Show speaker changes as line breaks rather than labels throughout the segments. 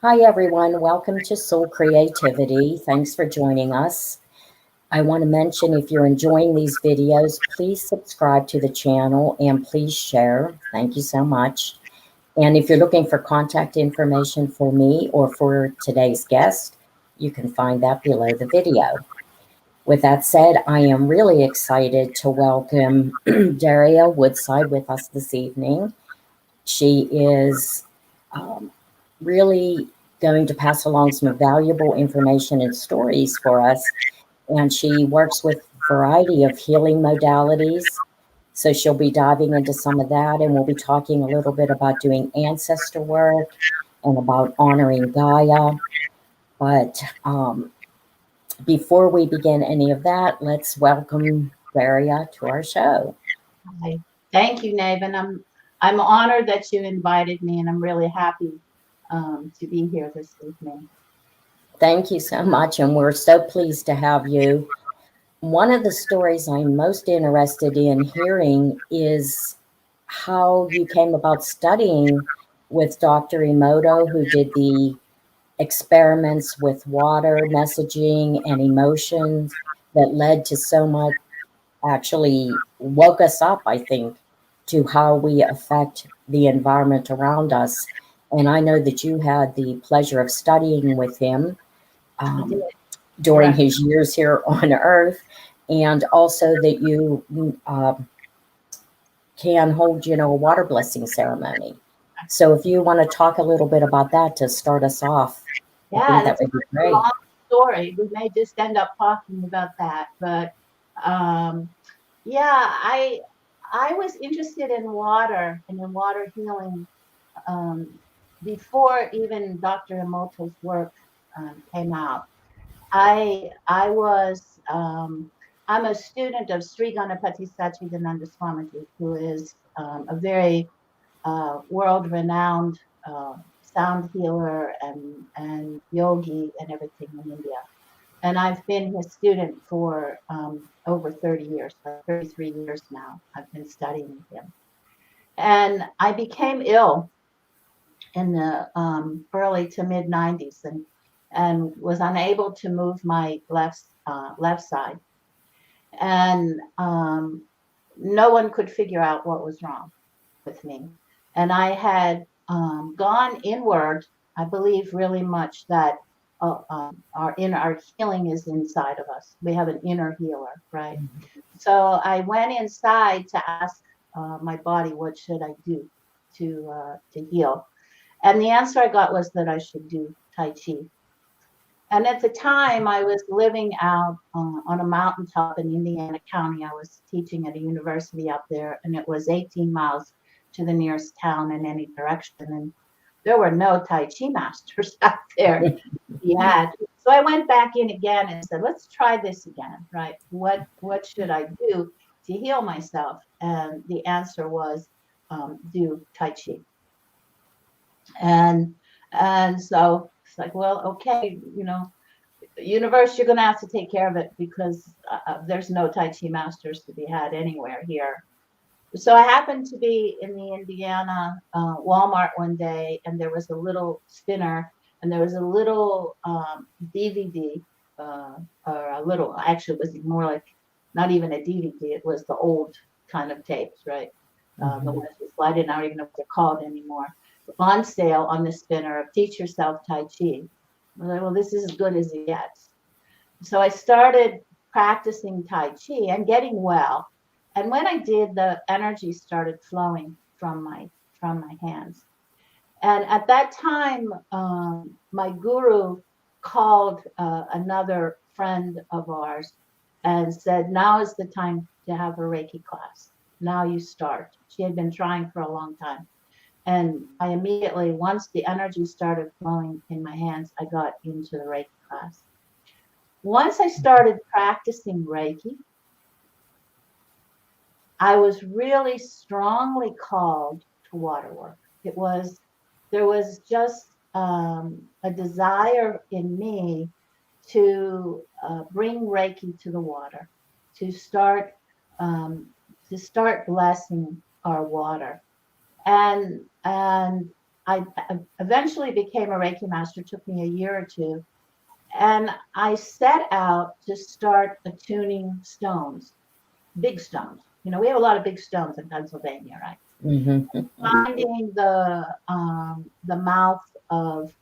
Hi, everyone. Welcome to Soul Creativity. Thanks for joining us. I want to mention if you're enjoying these videos, please subscribe to the channel and please share. Thank you so much. And if you're looking for contact information for me or for today's guest, you can find that below the video. With that said, I am really excited to welcome Daria Woodside with us this evening. She is um, really going to pass along some valuable information and stories for us. And she works with a variety of healing modalities. So she'll be diving into some of that, and we'll be talking a little bit about doing ancestor work and about honoring Gaia. But before we begin any of that, let's welcome Daria to our show.
Hi. Thank you, Navin. I'm honored that you invited me, and I'm really happy to be here this evening.
Thank you so much, and we're so pleased to have you. One of the stories I'm most interested in hearing is how you came about studying with Dr. Emoto, who did the experiments with water, messaging, and emotions that led to so much, actually woke us up, I think, to how we affect the environment around us. And I know that you had the pleasure of studying with him
I did.
um, during
Correct.
his years here on Earth, and also that you can hold, a water blessing ceremony. So if you want to talk a little bit about that to start us off, I
Yeah,
think that
that's a
would be
pretty
great.
long story. We may just end up talking about that, but um, yeah, I was interested in water and in water healing um, before even Dr. Emoto's work came out. I was I'm a student of Sri Ganapati Sachidananda Swamiji, who is a very world-renowned sound healer and yogi and everything in India. And I've been his student for over 30 years, like 33 years now. I've been studying with him. And I became ill in the early to mid 90s and was unable to move my left side. And no one could figure out what was wrong with me. And I had gone inward. I believe really much that our healing is inside of us. We have an inner healer, right? So I went inside to ask my body, what should I do to heal? And the answer I got was that I should do Tai Chi. And at the time, I was living out on a mountaintop in Indiana County. I was teaching at a university out there, and it was 18 miles to the nearest town in any direction. And there were no Tai Chi masters out there to be had. So I went back in again and said, let's try this again, right? What should I do to heal myself? And the answer was do Tai Chi. And and so it's like, well, okay, universe, you're going to have to take care of it because there's no Tai Chi masters to be had anywhere here. So I happened to be in the Indiana Walmart one day, and there was a little spinner, and there was a little DVD, or a little, actually, it was more like not even a DVD, it was the old kind of tapes, right? The
Mhm.
ones you slide in, I don't even know what they're called anymore. On sale on the spinner of Teach Yourself Tai Chi. I was like, well, this is as good as it gets. So I started practicing Tai Chi and getting well. And when I did, the energy started flowing from my hands. And at that time, my guru called another friend of ours and said, "Now is the time to have a Reiki class. Now you start." She had been trying for a long time. And I immediately, once the energy started flowing in my hands, I got into the Reiki class. Once I started practicing Reiki, I was really strongly called to water work. There was just a desire in me to bring Reiki to the water, to start blessing our water, and I eventually became a Reiki master. It took me a year or two. And I set out to start attuning stones, big stones. You know, we have a lot of big stones in Pennsylvania, right?
Mm-hmm.
Finding the mouth of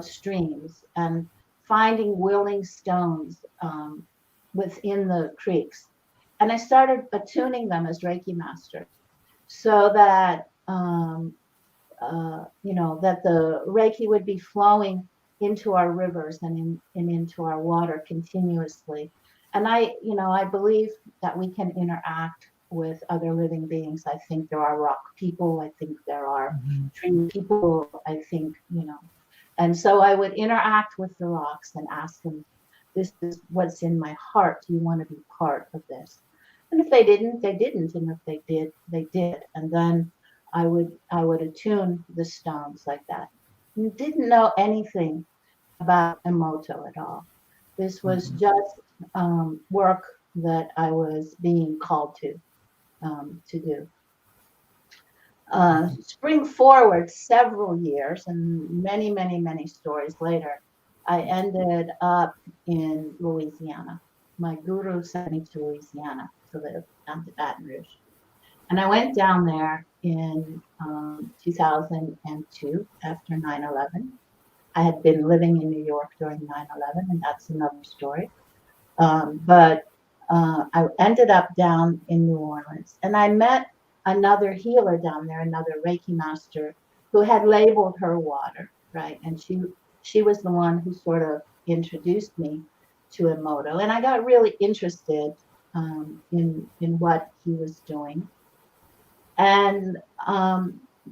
streams and finding willing stones within the creeks. And I started attuning them as Reiki masters so that that the Reiki would be flowing into our rivers and into our water continuously. And I believe that we can interact with other living beings. I think there are rock people. I think there are tree people. I think, and so I would interact with the rocks and ask them, this is what's in my heart. Do you want to be part of this? And if they didn't, they didn't. And if they did, they did. And then I would attune the stones like that. Didn't know anything about Emoto at all. This was just work that I was being called to do. Spring forward several years and many, many, many stories later, I ended up in Louisiana. My guru sent me to Louisiana to live down to Baton Rouge. And I went down there in 2002 after 9/11. I had been living in New York during 9/11, and that's another story. But I ended up down in New Orleans, and I met another healer down there, another Reiki master who had labeled her water, right? And she was the one who sort of introduced me to Emoto, and I got really interested in what he was doing. And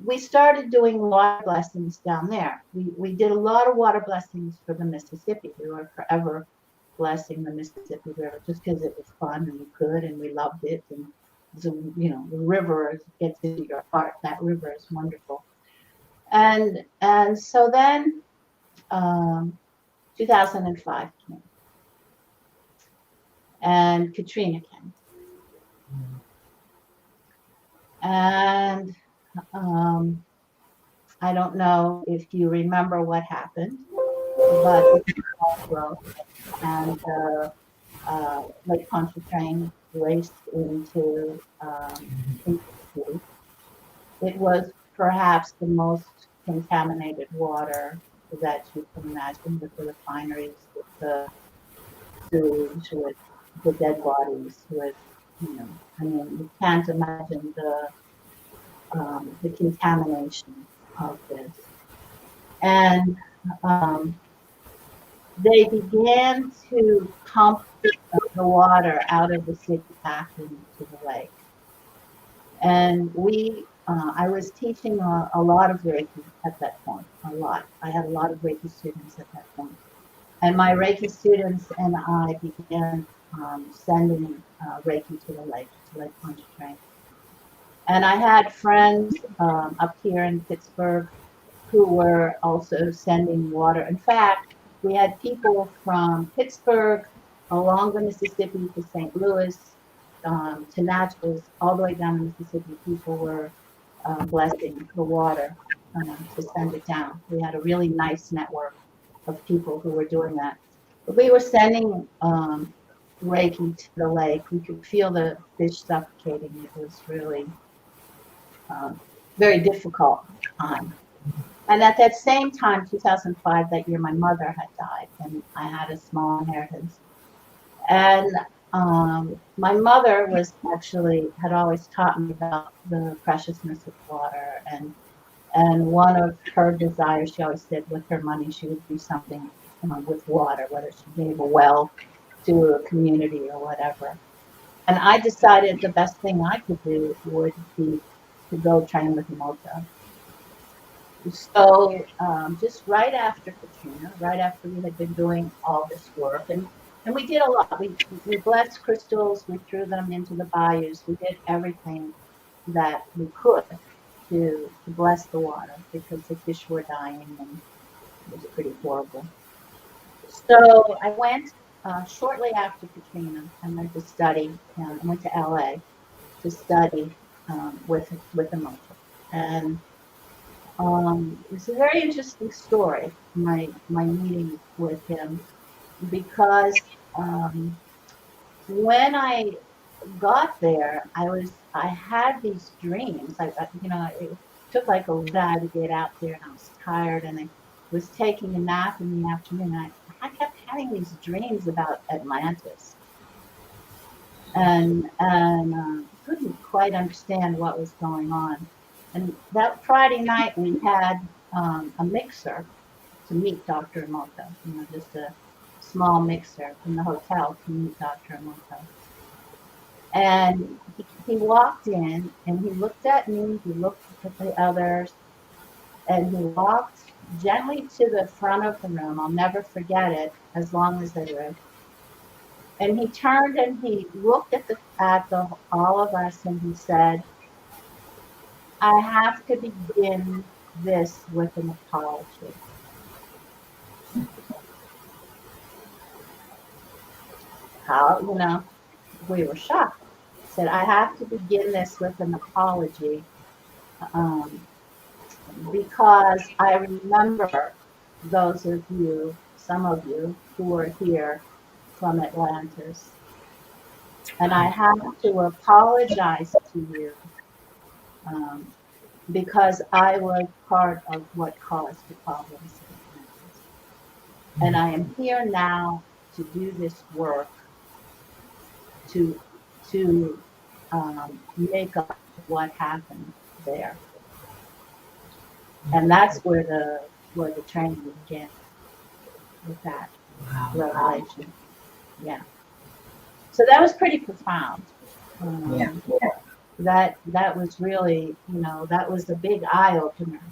we started doing water blessings down there. We did a lot of water blessings for the Mississippi. We were forever blessing the Mississippi River just because it was fun and we could and we loved it. And so, the river gets into your heart. That river is wonderful. And so then 2005 came and Katrina came. And I don't know if you remember what happened, but the broke and Lake Pontchartrain raced into the city. It was perhaps the most contaminated water that you can imagine, with the refineries, with the sewage, with the dead bodies, with you can't imagine the contamination of this. And they began to pump the water out of the city back into the lake. And I was teaching a lot of Reiki at that point, a lot. I had a lot of Reiki students at that point. And my Reiki students and I began sending Reiki to Lake Pontchartrain. And I had friends up here in Pittsburgh who were also sending water. In fact, we had people from Pittsburgh along the Mississippi to St. Louis, to Natchez, all the way down the Mississippi. People were blessing the water to send it down. We had a really nice network of people who were doing that. But we were sending Reiki to the lake. We could feel the fish suffocating. It was really very difficult time. And at that same time, 2005, that year, my mother had died, and I had a small inheritance. And my mother had always taught me about the preciousness of water, and one of her desires, she always said, with her money, she would do something with water, whether she gave a well to a community or whatever. And I decided the best thing I could do would be to go train with Emoto. So just right after Katrina, right after we had been doing all this work, and we did a lot. We blessed crystals, we threw them into the bayous, we did everything that we could to bless the water, because the fish were dying and it was pretty horrible. So I went shortly after Katrina, and went to study. I went to LA to study with Emoto. And It's a very interesting story, my meeting with him, because when I got there, I had these dreams. It took like a while to get out there, and I was tired, and I was taking a nap in the afternoon. I kept having these dreams about Atlantis, and couldn't quite understand what was going on. And that Friday night, we had a mixer to meet Dr. Emoto. Just a small mixer in the hotel to meet Dr. Emoto. And he walked in and he looked at me, he looked at the others, and he walked gently to the front of the room. I'll never forget it as long as I live. And he turned and he looked at all of us and he said, "I have to begin this with an apology." How, we were shocked. He said, "I have to begin this with an apology um, because I remember those of you, some of you, who are here from Atlantis. And I have to apologize to you um, because I was part of what caused the problems in Atlantis. And I am here now to do this work to make up what happened there." And that's where the training began, with that revelation. Yeah. So that was pretty profound.
Yeah.
That was really, that was a big eye opener,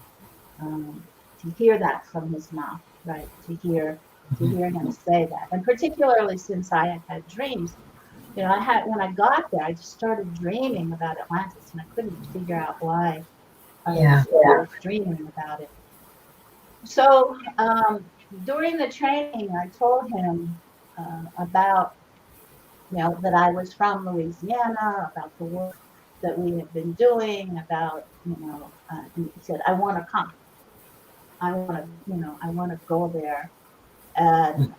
to hear that from his mouth, right? To hear him say that, and particularly since I had had dreams. When I got there, I just started dreaming about Atlantis, and I couldn't figure out why
Yeah.
I was dreaming about it. So during the training, I told him about, that I was from Louisiana, about the work that we had been doing, about, and he said, "I want to come. I want to go there, and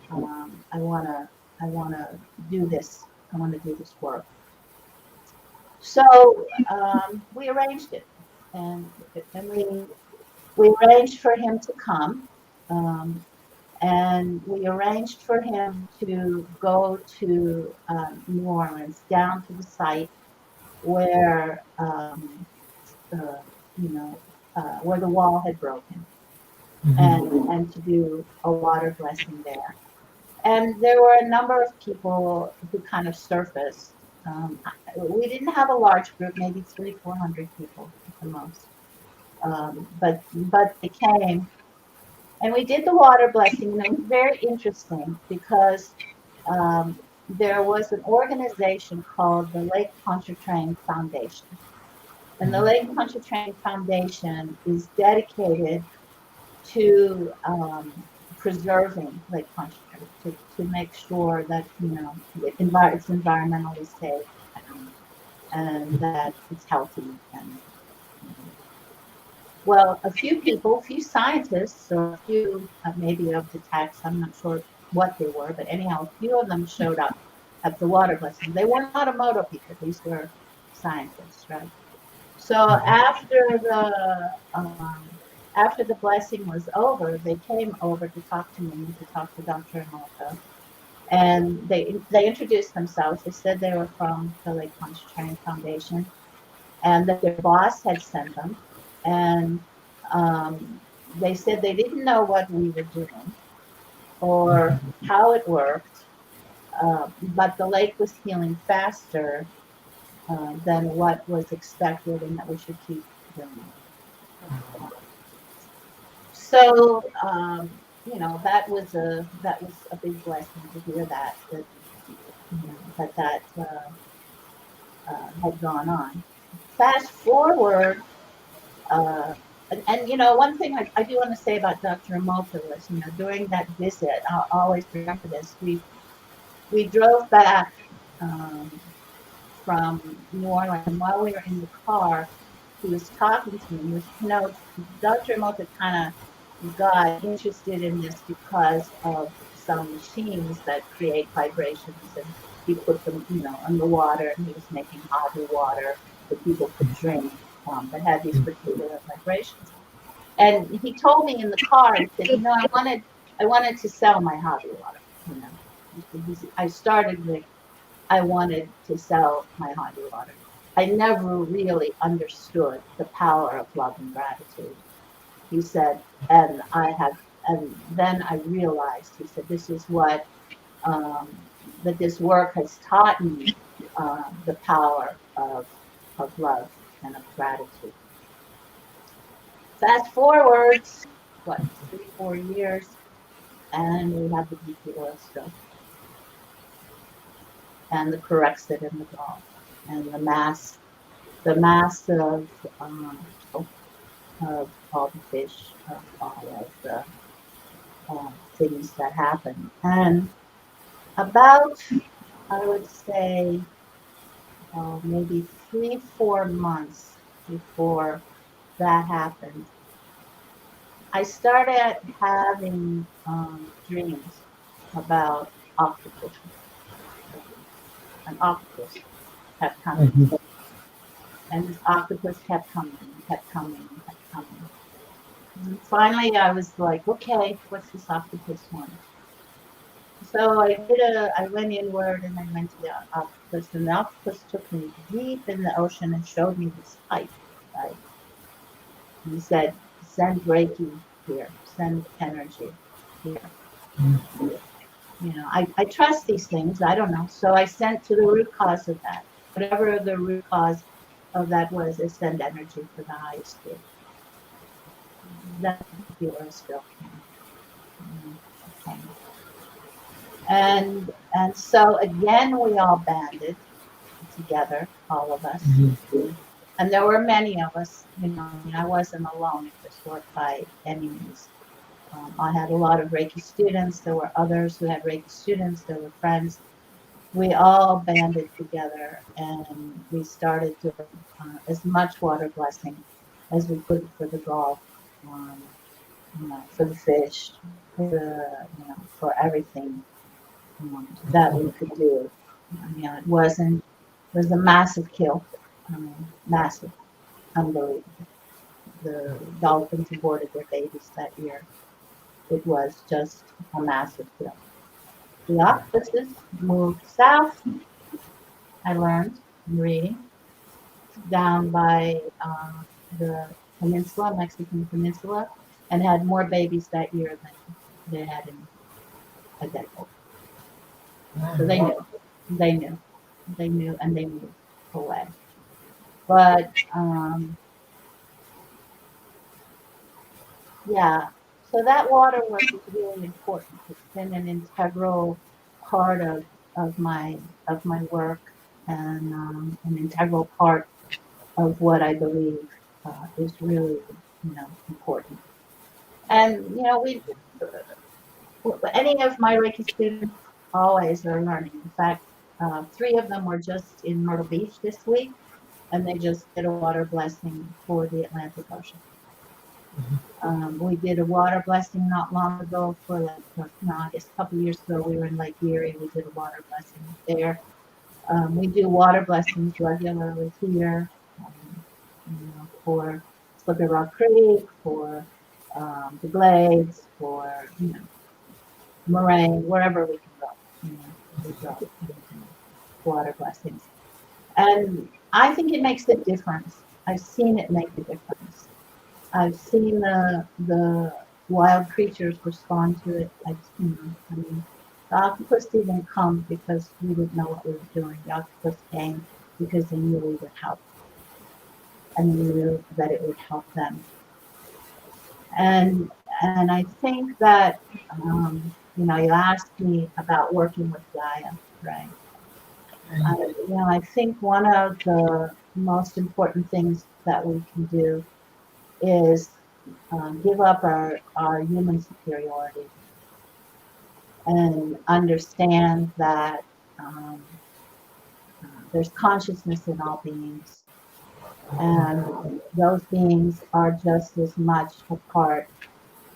I want to do this. I want to do this work." So we arranged it, and we arranged for him to come. Um, and we arranged for him to go to New Orleans, down to the site where uh, where the wall had broken, and to do a water blessing there. And there were a number of people who kind of surfaced. We didn't have a large group, maybe 300-400 people at the most, but they came. And we did the water blessing, and it was very interesting because there was an organization called the Lake Pontchartrain Foundation. And the Lake Pontchartrain Foundation is dedicated to preserving Lake Pontchartrain, to make sure that, it's environmentally safe, and that it's healthy. And well, a few scientists, or a few maybe of the techs, I'm not sure what they were, but anyhow, a few of them showed up at the water blessing. They weren't Automoto people; these were scientists, right? So after the blessing was over, they came over to talk to me and to talk to Dr. Emoto, and they introduced themselves. They said they were from the Lake Pontchartrain Foundation, and that their boss had sent them, and they said they didn't know what we were doing or how it worked, but the lake was healing faster than what was expected, and that we should keep doing it. So that was a big blessing to hear that had gone on. Fast forward. And one thing I do want to say about Dr. Emoto was, during that visit, I'll always remember this. We drove back from New Orleans, and while we were in the car, he was talking to me. He was, Dr. Emoto kind of got interested in this because of some machines that create vibrations, and he put them, in the water, and he was making hot water that people could drink that had these particular vibrations. And he told me in the car, he said, I wanted to sell my hobby water. I started with, I wanted to sell my hobby water. I never really understood the power of love and gratitude. He said, and then I realized, he said, this is what, that this work has taught me, the power of love and of gratitude. Fast forward, what, 3, 4 years, and we have the BP oil spill and the Corexit in the Gulf and the mass of all the fish, of all of the things that happen. And about, I would say, maybe 3, 4 months before that happened, I started having dreams about octopuses. An octopus kept coming.
Mhm.
And this octopus kept coming and kept coming and kept coming. And finally, I was like, okay, what's this octopus want? So I went inward and I went to the octopus, and the octopus took me deep in the ocean and showed me this pipe, right? And he said, send Reiki here, send energy here. I trust these things. I don't know. So I sent to the root cause of that. Whatever the root cause of that was, is send energy for the highest good. That's the oil spill came. Came. And so again, we all banded together, all of us. And there were many of us, I wasn't alone in this work by any means. I had a lot of Reiki students. There were others who had Reiki students. There were friends. We all banded together and we started doing as much water blessing as we could for the Gulf, for the fish, for everything that we could do. It was a massive kill. Massive, unbelievable. The dolphins aborted their babies that year. It was just a massive kill. The octopuses moved south, I learned in reading, down by the peninsula, Mexican peninsula, and had more babies that year than they had in a decade. So they knew, they knew, they knew, and they moved away. But yeah, so that water work is really important. It's been an integral part of my work, and an integral part of what I believe is really important. And we any of my Reiki students always are learning. In fact, 3 of them were just in Myrtle Beach this week, and they just did a water blessing for the Atlantic Ocean. We did a water blessing not long ago for I guess a couple of years ago, we were in Lake Erie. We did a water blessing there. We do water blessings regularly here, for Slippery Rock Creek, for the Glades, for Moraine, wherever we can go. We go water blessings, and I think it makes a difference. I've seen it make a difference. I've seen the wild creatures respond to it. The octopus didn't come because we didn't know what we were doing. The octopus came because they knew we would help, and they knew that it would help them. And I think that you asked me about working with Gaia, right? I think one of the most important things that we can do is give up our human superiority and understand that there's consciousness in all beings, And those beings are just as much a part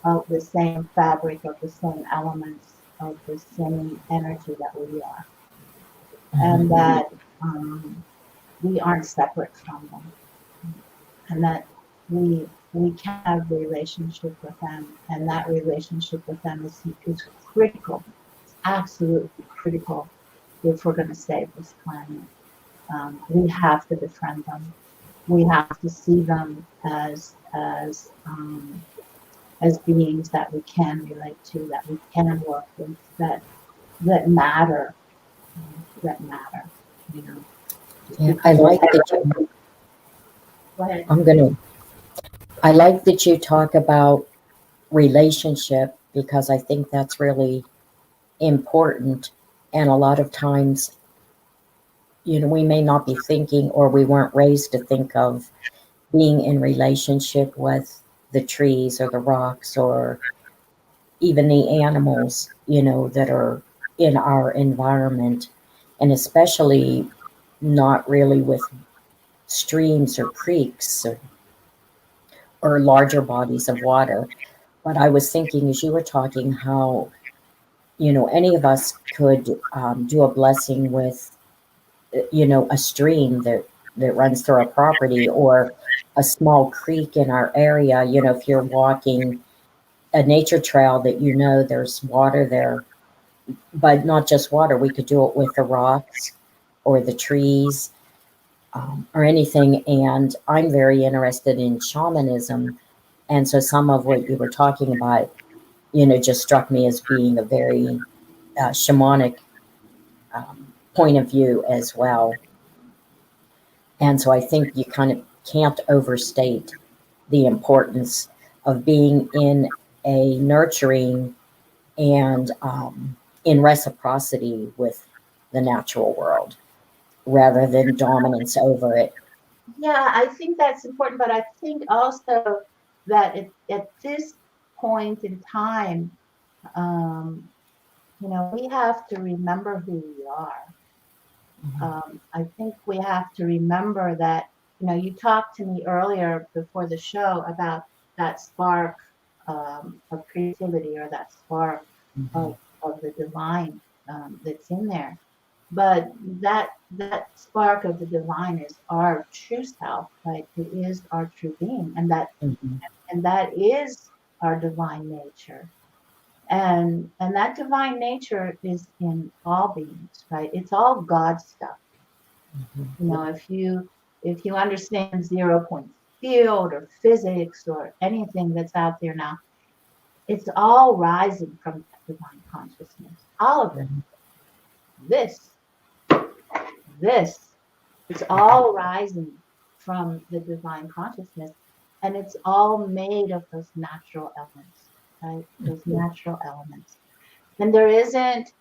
of the same fabric, of the same elements, of the same energy that we are. And
Mhm.
that we aren't separate from them. And that we can have a relationship with them. And that relationship with them is critical. It's absolutely critical if we're going to save this planet. We have to befriend them. We have to see them as beings that we can relate to, that we can work with, that matter, that matter. You know, just
Yeah, I
because
like that you,
go ahead.
I'm gonna, I like that you talk about relationship because I think that's really important. And a lot of times, we may not be thinking or we weren't raised to think of being in relationship with the trees or the rocks or even the animals, that are in our environment, and especially not really with streams or creeks or larger bodies of water. But I was thinking as you were talking how, any of us could do a blessing with, a stream that runs through our property or a small creek in our area. If you're walking a nature trail that there's water there, but not just water. We could do it with the rocks or the trees, or anything. And I'm very interested in shamanism. And so some of what you were talking about, just struck me as being a very shamanic point of view as well. And so I think you kind of can't overstate the importance of being in a nurturing and in reciprocity with the natural world rather than dominance over it.
Yeah, I think that's important, but I think also that at this point in time, um, we have to remember who we are.
Mhm.
I think we have to remember that, you talked to me earlier before the show about that spark of creativity or that spark
Mhm.
of the divine that's in there. But that spark of the divine is our true self, right? It is our true being,
Mhm.
and that is our divine nature. And that divine nature is in all beings, right? It's all God stuff.
Mhm.
If you understand 0 point field or physics or anything that's out there now, it's all rising from that divine consciousness. All of it.
Mhm.
This, this, it's all rising from the divine consciousness, and it's all made of those natural elements, right? Those natural elements. And there isn't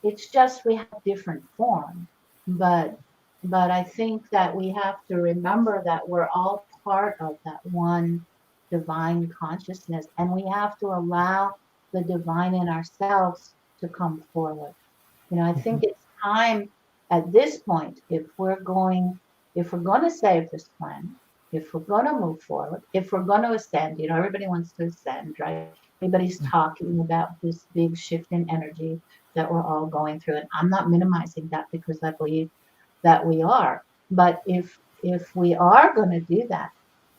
it's just we have different form, but I think that we have to remember that we're all part of that one divine consciousness, and we have to allow the divine in ourselves to come forward. I
Mhm.
think it's time at this point, if we're going to save this planet, if we're going to move forward, if we're going to ascend. Everybody wants to ascend, right? Everybody's talking about this big shift in energy that we're all going through, and I'm not minimizing that because I believe that we are. But if we are going to do that,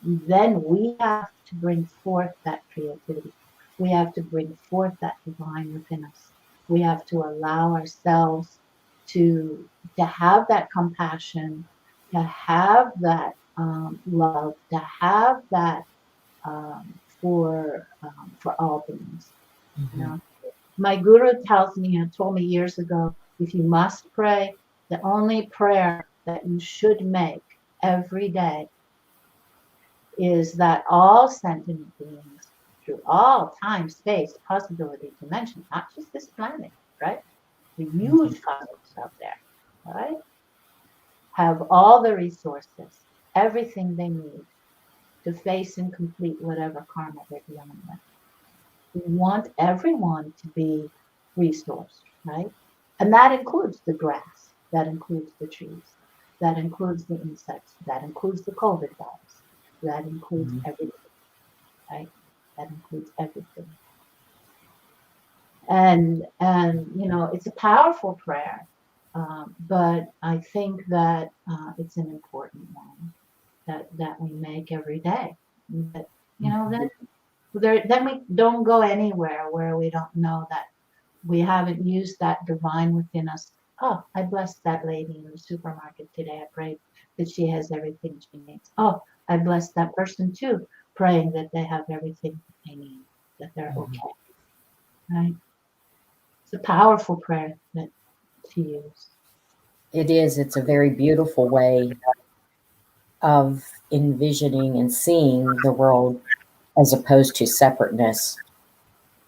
then we have to bring forth that creativity. We have to bring forth that divine within us. We have to allow ourselves to have that compassion, to have that love, to have that for all beings. You
Mhm.
know, my guru tells me, told me years ago, if you must pray, the only prayer that you should make every day is that all sentient beings through all time, space, possibility, dimension, not just this planet, right? The
Mhm.
huge cosmos out there, right? Have all the resources, everything they need to face and complete whatever karma they're dealing with. We want everyone to be resourced, right? And that includes the grass, that includes the trees, That includes the insects. That includes the COVID virus. That includes
Mhm.
everything, right? That includes everything. And you know, it's a powerful prayer, but I think that it's an important one that we make every day. That, you know,
Mhm.
then we don't go anywhere where we don't know that we haven't used that divine within us. Oh, I blessed that lady in the supermarket today. I prayed that she has everything she needs. Oh, I blessed that person too, praying that they have everything that they need, that they're
Mhm.
okay. Right? It's a powerful prayer that to use.
It is. It's a very beautiful way of envisioning and seeing the world as opposed to separateness.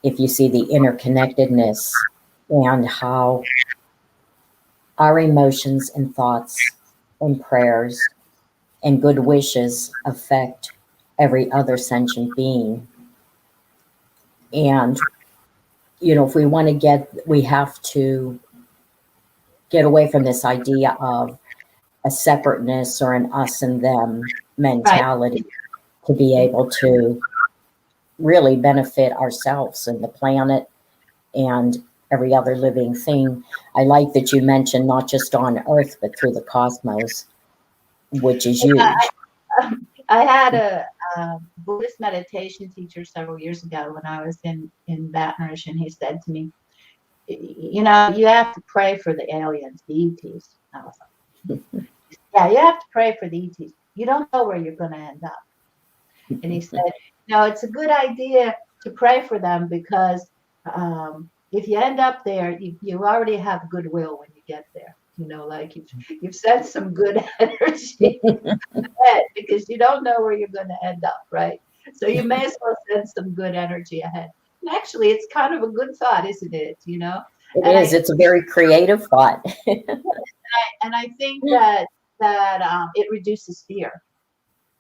If you see the interconnectedness and how our emotions and thoughts and prayers and good wishes affect every other sentient being. And, if we want to we have to get away from this idea of a separateness or an us and them
Right.
mentality to be able to really benefit ourselves and the planet and every other living thing. I like that you mentioned not just on Earth, but through the cosmos, which is huge.
I had a Buddhist meditation teacher several years ago when I was in Baton Rouge, and he said to me, "You know, you have to pray for the aliens, the ETs." I was like, "Yeah, you have to pray for the ETs. You don't know where you're going to end up." And he said, "No, it's a good idea to pray for them because if you end up there, you already have goodwill when you get there. You know, like you've sent some good energy ahead because you don't know where you're going to end up, right? So you may as well send some good energy ahead." And actually, it's kind of a good thought, isn't it? You know,
It
and
is. It's a very creative thought.
I think that it reduces fear.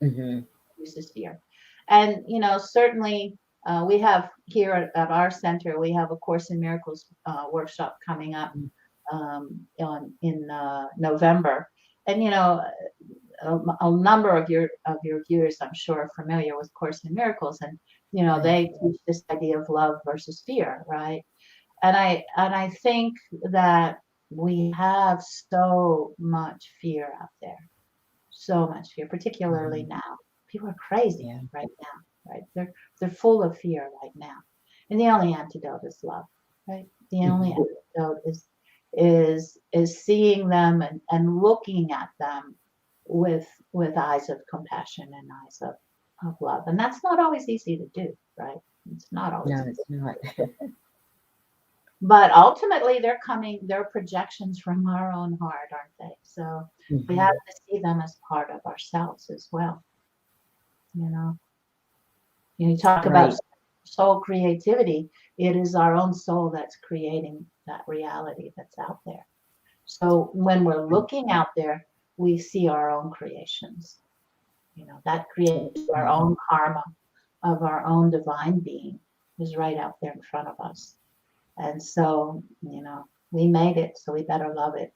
Hmm.
Reduces fear, and you know, certainly. We have here at our center, we have a Course in Miracles workshop coming up in November, and you know, a number of your viewers, I'm sure, are familiar with Course in Miracles, and you know
Right.
they teach this idea of love versus fear, right? And I think that we have so much fear out there, so much fear, particularly
Mhm.
now. People are crazy
Yeah.
right now, right? They're full of fear right now, and the only antidote is love, right? The only
Mhm.
antidote is seeing them and looking at them with eyes of compassion and eyes of love, and that's not always easy to do, right? It's not always
No,
easy.
it's not.
But ultimately, they're projections from our own heart, aren't they? So we have
Hmm.
to see them as part of ourselves as well. You know, you talk about
Right.
soul creativity. It is our own soul that's creating that reality that's out there. So when we're looking out there, we see our own creations. You know, that creates our
Mhm.
own karma of our own divine being is right out there in front of us. And so, you know, we made it, so we better love it,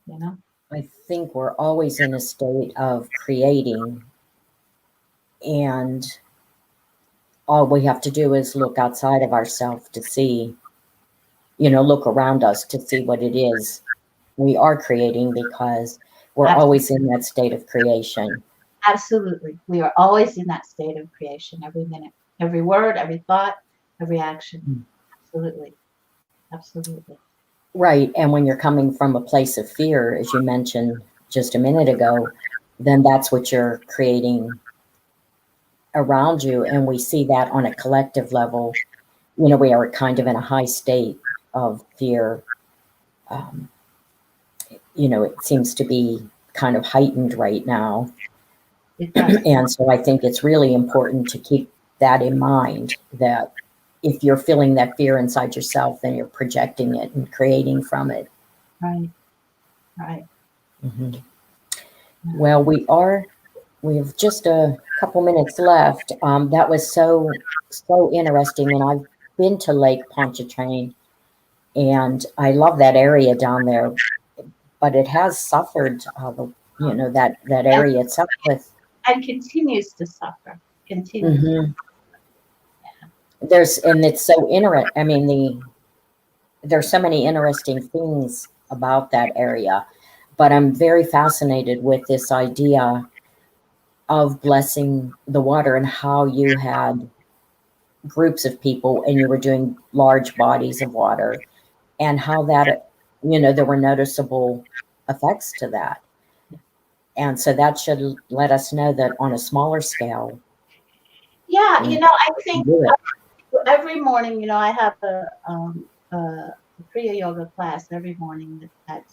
you know?
I think we're always in a state of creating, and all we have to do is look outside of ourselves to see, look around us to see what it is we are creating because we're
Absolutely.
always in that state of creation.
Absolutely. We are always in that state of creation every minute, every word, every thought, every action. Absolutely. Absolutely.
Right. And when you're coming from a place of fear, as you mentioned just a minute ago, then that's what you're creating around you. And we see that on a collective level. We are kind of in a high state of fear. Um, it seems to be kind of heightened right now.
It does.
And so I think it's really important to keep that in mind that if you're feeling that fear inside yourself, then you're projecting it and creating from it.
Right. Right.
Mhm.
Yeah.
Well, we have just a couple minutes left. That was so interesting. And I've been to Lake Pontchartrain and I love that area down there. but it has suffered, that
and,
area itself with.
and continues to suffer. Continues.
Mhm. And it's so interesting. I mean, there's so many interesting things about that area, but I'm very fascinated with this idea of blessing the water and how you had groups of people and you were doing large bodies of water and how that, there were noticeable effects to that. And so that should let us know that on a smaller scale,
Yeah,
we
I
can
think
do it.
every morning, I have a Kriya yoga class every morning at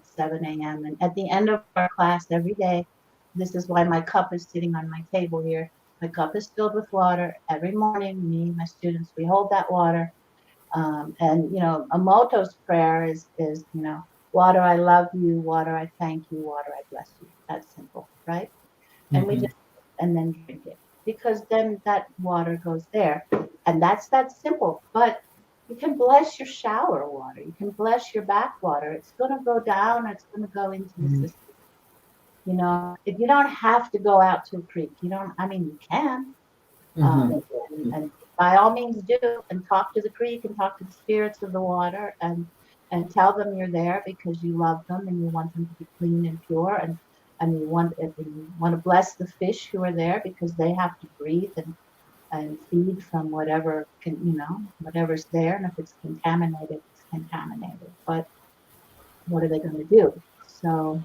7 a.m. And at the end of our class every day, this is why my cup is sitting on my table here. My cup is filled with water. Every morning, me and my students, we hold that water. And, a motto's prayer is, water, I love you. Water, I thank you. Water, I bless you. That's simple, right? And we
Mhm.
just, and then drink it because then that water goes there. And that's that simple. But you can bless your shower water. You can bless your bath water. It's going to go down. It's going to go into the
Mhm.
system. If you don't have to go out to a creek, I mean, you can.
Mhm.
And by all means do, and talk to the creek and talk to the spirits of the water, and tell them you're there because you love them and you want them to be clean and pure, and you want to bless the fish who are there because they have to breathe and feed from whatever's there. And if it's contaminated, it's contaminated. But what are they going to do? So,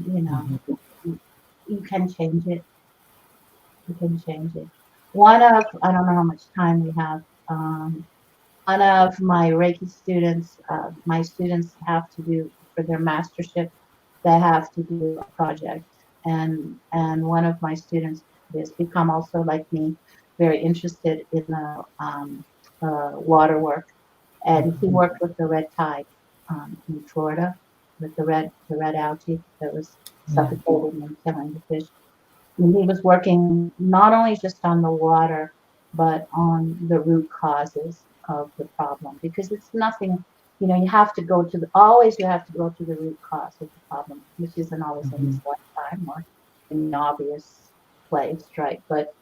you know,
Mhm.
you, you can change it. You can change it. I don't know how much time we have. One of my Reiki students, my students have to do for their mastership, they have to do a project. And one of my students has become also like me, very interested in the water work. And he
Mhm.
worked with the red tide in Florida with the red algae that was
Yeah.
suffocating and killing the fish. And he was working not only just on the water, but on the root causes of the problem because it's nothing, you have to go to you have to go to the root cause of the problem, which isn't always in this
Mhm.
lifetime or in the obvious place, right? But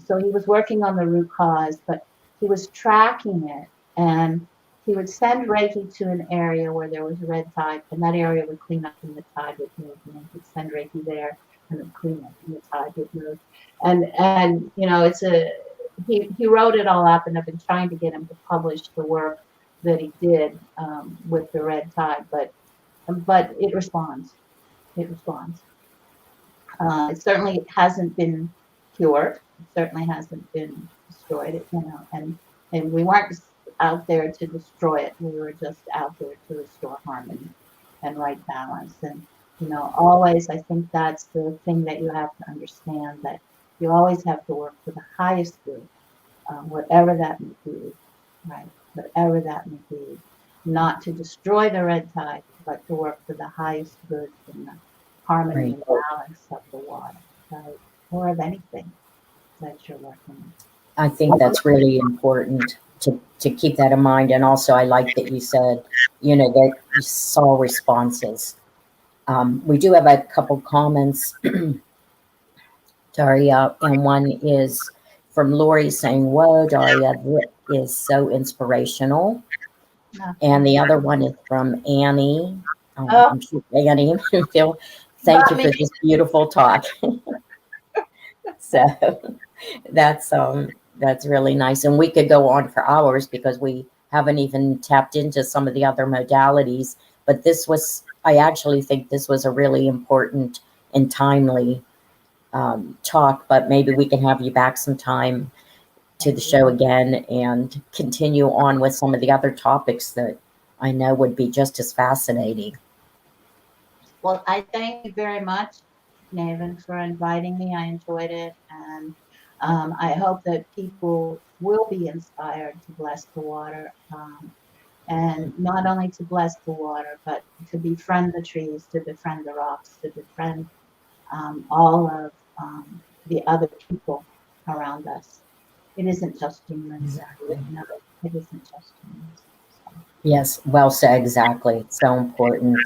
so he was working on the root cause, but he was tracking it, and he would send Reiki to an area where there was red tide, and that area would clean up and the tide would move, and he'd send Reiki there and it would clean up and the tide would move. And he wrote it all up, and I've been trying to get him to publish the work that he did with the red tide, but it responds. It responds. It certainly hasn't been cured. It certainly hasn't been destroyed. And we weren't out there to destroy it. We were just out there to restore harmony and right balance. And always, I think that's the thing that you have to understand, that you always have to work for the highest good, whatever that may be, right? Whatever that may be, not to destroy the red tide, but to work for the highest good and the harmony
Right.
and balance of the water, right? Or of anything that you're working
I think that's really important to keep that in mind. And also, I like that you said, that you saw responses. We do have a couple comments, Daria, and one is from Lori saying, "Whoa, Daria, that is so inspirational." And
with.
the other one is from Annie.
Oh,
I'm sure Annie Phil,
you
thank
got
you
me.
for this beautiful talk. So that's really nice. And we could go on for hours because we haven't even tapped into some of the other modalities. But I actually think this was a really important and timely talk. But maybe we can have you back sometime to the show again and continue on with some of the other topics that I know would be just as fascinating.
Well, I thank you very much, Naven, for inviting me. I enjoyed it. And I hope that people will be inspired to bless the water. And not only to bless the water, but to befriend the trees, to befriend the rocks, to befriend all of the other people around us. It isn't just humans.
Exactly.
No, it isn't just humans. So,
Yes, well said. Exactly. It's so important.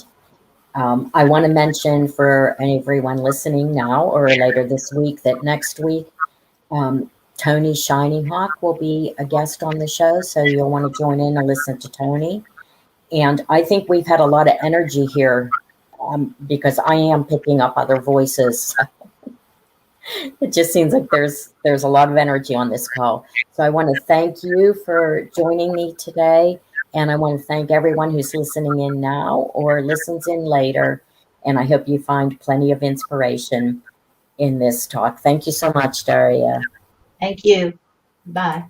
I want to mention for everyone listening now or later this week that next week, Tony Shining Hawk will be a guest on the show. So you'll want to join in and listen to Tony. And I think we've had a lot of energy here because I am picking up other voices. It just seems like there's a lot of energy on this call. So I want to thank you for joining me today. And I want to thank everyone who's listening in now or listens in later. And I hope you find plenty of inspiration in this talk. Thank you so much, Daria.
Thank you. Bye.